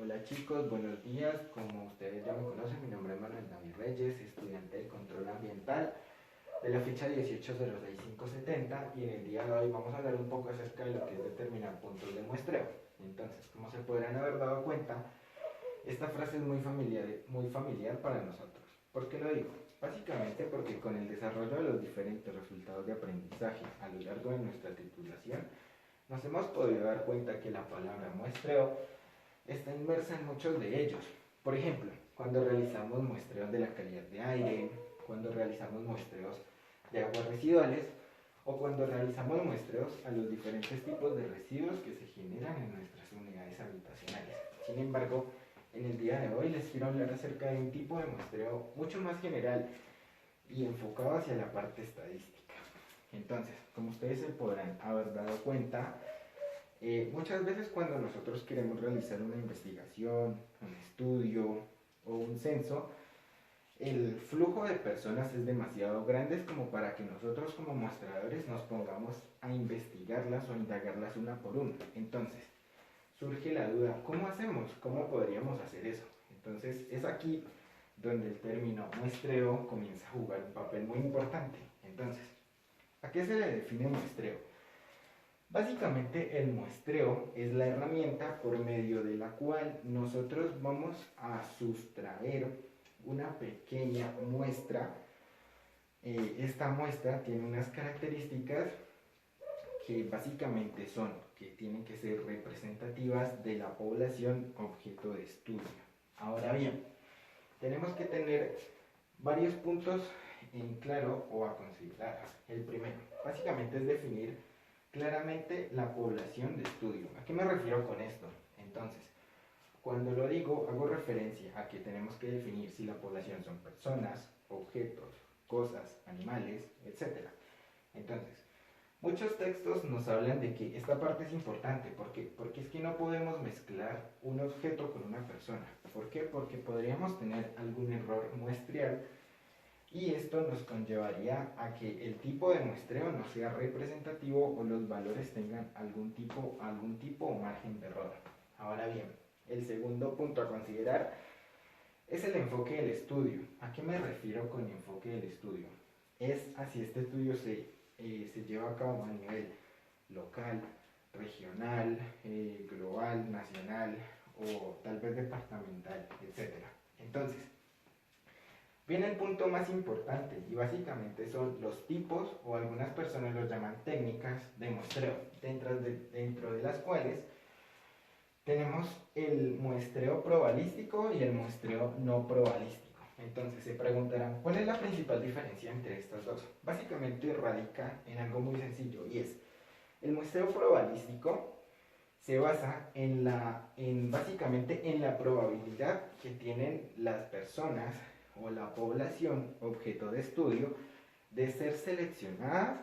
Hola chicos, buenos días. Como ustedes ya me conocen, mi nombre es Manuel David Reyes, estudiante de Control Ambiental de la ficha 1806570, y en el día de hoy vamos a hablar un poco acerca de lo que es determinar puntos de muestreo. Entonces, como se podrán haber dado cuenta, esta frase es muy familiar para nosotros. ¿Por qué lo digo? Básicamente porque con el desarrollo de los diferentes resultados de aprendizaje a lo largo de nuestra titulación, nos hemos podido dar cuenta que la palabra muestreo está inmersa en muchos de ellos. Por ejemplo, cuando realizamos muestreos de la calidad de aire, cuando realizamos muestreos de aguas residuales o cuando realizamos muestreos a los diferentes tipos de residuos que se generan en nuestras unidades habitacionales. Sin embargo, en el día de hoy les quiero hablar acerca de un tipo de muestreo mucho más general y enfocado hacia la parte estadística. Entonces, como ustedes se podrán haber dado cuenta, muchas veces cuando nosotros queremos realizar una investigación, un estudio o un censo, el flujo de personas es demasiado grande como para que nosotros como muestradores nos pongamos a investigarlas o a indagarlas una por una. Entonces, surge la duda, ¿cómo hacemos? ¿Cómo podríamos hacer eso? Entonces, es aquí donde el término muestreo comienza a jugar un papel muy importante. Entonces, ¿a qué se le define muestreo? Básicamente el muestreo es la herramienta por medio de la cual nosotros vamos a sustraer una pequeña muestra. Esta muestra tiene unas características que básicamente son que tienen que ser representativas de la población objeto de estudio. Ahora bien, tenemos que tener varios puntos en claro o a considerar. El primero, básicamente, es definir claramente la población de estudio. ¿A qué me refiero con esto? Entonces, cuando lo digo, hago referencia a que tenemos que definir si la población son personas, objetos, cosas, animales, etc. Entonces, muchos textos nos hablan de que esta parte es importante. ¿Por qué? Porque es que no podemos mezclar un objeto con una persona. ¿Por qué? Porque podríamos tener algún error muestreal y esto nos conllevaría a que el tipo de muestreo no sea representativo o los valores tengan algún tipo o margen de error. Ahora bien, el segundo punto a considerar es el enfoque del estudio. ¿A qué me refiero con enfoque del estudio? Es a si este estudio se lleva a cabo a nivel local, regional, global, nacional o tal vez departamental, etc. Entonces, viene el punto más importante y básicamente son los tipos, o algunas personas los llaman técnicas de muestreo, dentro de las cuales tenemos el muestreo probabilístico y el muestreo no probabilístico. Entonces se preguntarán, ¿cuál es la principal diferencia entre estos dos? Básicamente radica en algo muy sencillo, y es, el muestreo probabilístico se basa básicamente en la probabilidad que tienen las personas o la población objeto de estudio de ser seleccionadas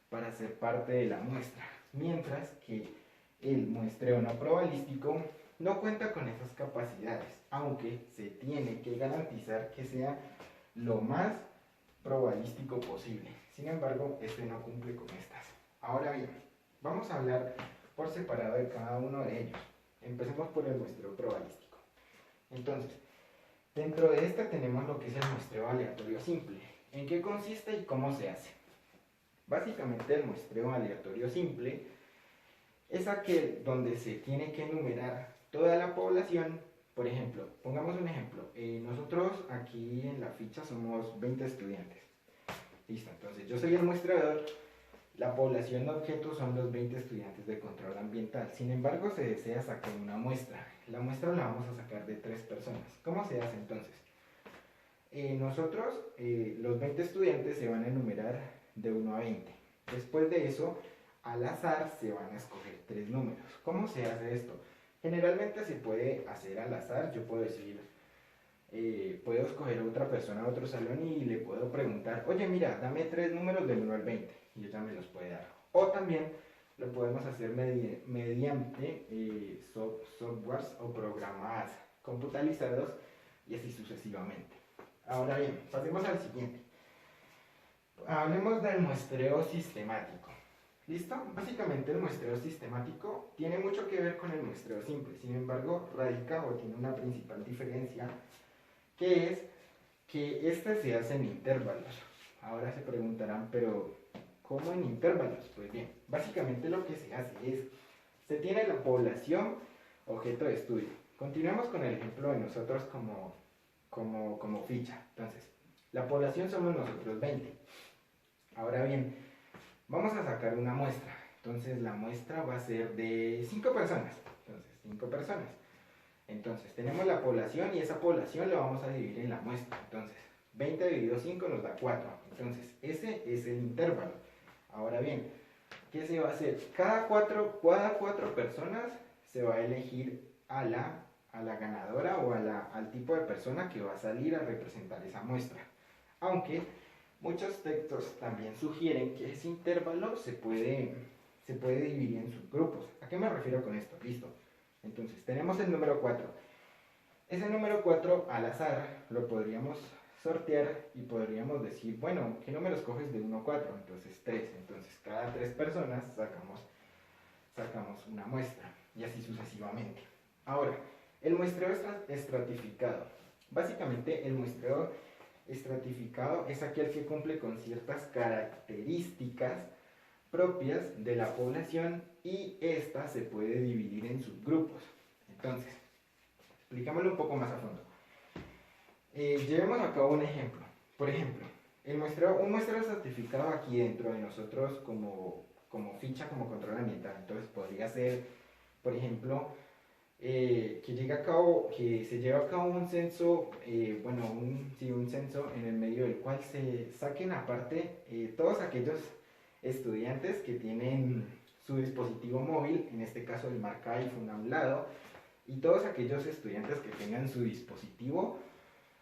para ser parte de la muestra, mientras que el muestreo no probabilístico no cuenta con esas capacidades, aunque se tiene que garantizar que sea lo más probabilístico posible. Sin embargo, este no cumple con estas. Ahora bien, vamos a hablar por separado de cada uno de ellos. Empecemos por el muestreo probabilístico. Entonces, dentro de esta tenemos lo que es el muestreo aleatorio simple. ¿En qué consiste y cómo se hace? Básicamente el muestreo aleatorio simple es aquel donde se tiene que enumerar toda la población. Por ejemplo, pongamos un ejemplo. Nosotros aquí en la ficha somos 20 estudiantes. Listo, entonces yo soy el muestrador. La población objeto son los 20 estudiantes de control ambiental. Sin embargo, se desea sacar una muestra. La muestra la vamos a sacar de 3 personas. ¿Cómo se hace entonces? Nosotros, los 20 estudiantes se van a enumerar de 1 a 20. Después de eso, al azar se van a escoger 3 números. ¿Cómo se hace esto? Generalmente se puede hacer al azar. Yo puedo decir, puedo escoger a otra persona a otro salón y le puedo preguntar, oye, mira, dame 3 números del 1 al 20, y ella me los puede dar. O también lo podemos hacer mediante softwares o programas computalizados, y así sucesivamente. Ahora bien, pasemos al siguiente. Hablemos del muestreo sistemático. ¿Listo? Básicamente el muestreo sistemático tiene mucho que ver con el muestreo simple, sin embargo radica o tiene una principal diferencia, que es que este se hace en intervalos. Ahora se preguntarán, pero ¿cómo en intervalos? Pues bien, básicamente lo que se hace es, se tiene la población objeto de estudio. Continuemos con el ejemplo de nosotros como ficha. Entonces, la población somos nosotros 20. Ahora bien, vamos a sacar una muestra. Entonces la muestra va a ser de 5 personas. Entonces, 5 personas. Entonces, tenemos la población y esa población la vamos a dividir en la muestra. Entonces, 20 dividido 5 nos da 4. Entonces, ese es el intervalo. Ahora bien, ¿qué se va a hacer? Cada cuatro personas se va a elegir a la ganadora o al tipo de persona que va a salir a representar esa muestra. Aunque muchos textos también sugieren que ese intervalo se puede dividir en subgrupos. ¿A qué me refiero con esto? Listo. Entonces, tenemos el número 4. Ese número 4 al azar lo podríamos sortear y podríamos decir, bueno, ¿qué números coges de 1 a 4? Entonces 3. Entonces, cada 3 personas sacamos una muestra y así sucesivamente. Ahora, el muestreo estratificado. Básicamente, el muestreo estratificado es aquel que cumple con ciertas características propias de la población y esta se puede dividir en subgrupos. Entonces, explicámoslo un poco más a fondo. Llevemos a cabo un ejemplo. Por ejemplo, un muestreo estratificado aquí dentro de nosotros como ficha, como control ambiental. Entonces podría ser, por ejemplo, que se lleve a cabo un censo, un censo en el medio del cual se saquen aparte todos aquellos estudiantes que tienen su dispositivo móvil, en este caso el marca iPhone a un lado, y todos aquellos estudiantes que tengan su dispositivo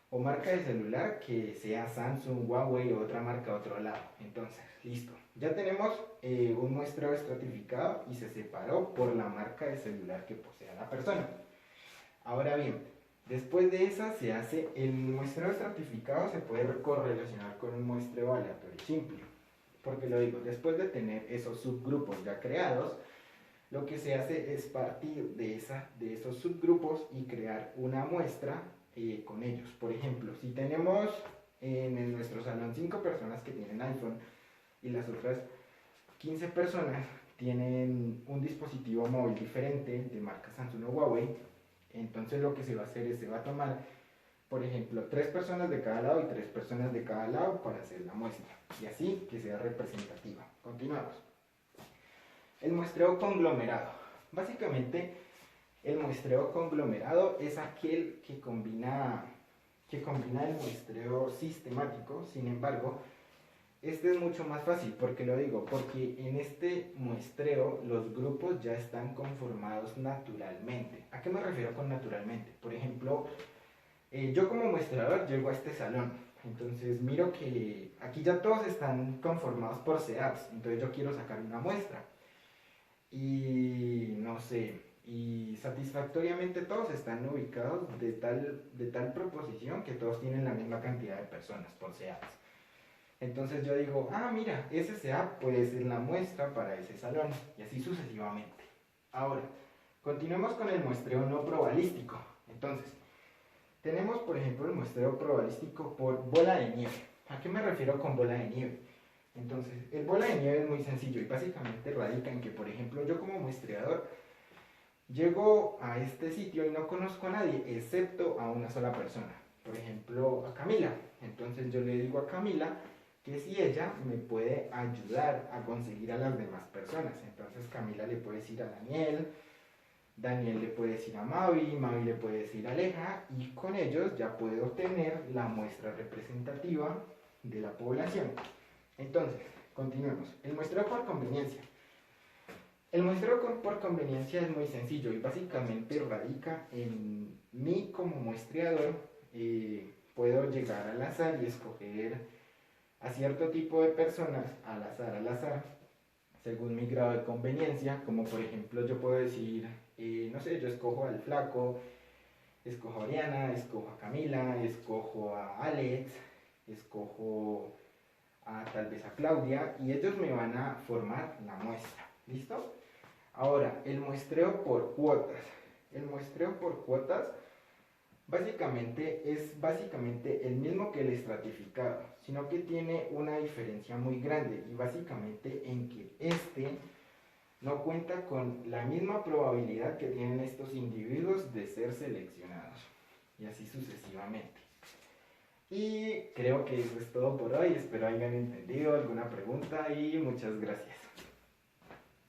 o marca de celular que sea Samsung, Huawei o otra marca a otro lado. Entonces, listo. Ya tenemos un muestreo estratificado y se separó por la marca de celular que posea la persona. Ahora bien, después de esa se hace el muestreo estratificado, se puede correlacionar con un muestreo aleatorio simple. Porque lo digo, después de tener esos subgrupos ya creados, lo que se hace es partir de esos subgrupos y crear una muestra con ellos. Por ejemplo, si tenemos en nuestro salón 5 personas que tienen iPhone y las otras 15 personas tienen un dispositivo móvil diferente de marca Samsung o Huawei, entonces lo que se va a hacer es se va a tomar, por ejemplo, 3 personas de cada lado y 3 personas de cada lado para hacer la muestra y así que sea representativa. Continuamos. El muestreo conglomerado. Básicamente, el muestreo conglomerado es aquel que combina el muestreo sistemático. Sin embargo, este es mucho más fácil. ¿Por qué lo digo? Porque en este muestreo los grupos ya están conformados naturalmente. ¿A qué me refiero con naturalmente? Por ejemplo, yo como muestrador llego a este salón. Entonces miro que aquí ya todos están conformados por SEAPs. Entonces yo quiero sacar una muestra. Y no sé, y satisfactoriamente todos están ubicados de tal proposición que todos tienen la misma cantidad de personas por SEAPs. Entonces yo digo, mira, ese SEAP puede ser la muestra para ese salón, y así sucesivamente. Ahora, continuemos con el muestreo no probabilístico. Entonces, tenemos por ejemplo el muestreo probabilístico por bola de nieve. ¿A qué me refiero con bola de nieve? Entonces, el bola de nieve es muy sencillo y básicamente radica en que, por ejemplo, yo como muestreador llego a este sitio y no conozco a nadie excepto a una sola persona. Por ejemplo, a Camila. Entonces yo le digo a Camila que si ella me puede ayudar a conseguir a las demás personas. Entonces Camila le puede decir a Daniel, Daniel le puede decir a Mavi, Mavi le puede decir a Aleja y con ellos ya puedo obtener la muestra representativa de la población. Entonces, continuemos. El muestreo por conveniencia. El muestreo por conveniencia es muy sencillo y básicamente radica en mí como muestreador. Puedo llegar al azar y escoger a cierto tipo de personas al azar, según mi grado de conveniencia. Como por ejemplo yo puedo decir, no sé, yo escojo al Flaco, escojo a Oriana, escojo a Camila, escojo a Alex, escojo a tal vez a Claudia, y ellos me van a formar la muestra. ¿Listo? Ahora, el muestreo por cuotas. El muestreo por cuotas es básicamente el mismo que el estratificado, sino que tiene una diferencia muy grande, y básicamente en que este no cuenta con la misma probabilidad que tienen estos individuos de ser seleccionados, y así sucesivamente. Y creo que eso es todo por hoy. Espero hayan entendido. Alguna pregunta y muchas gracias.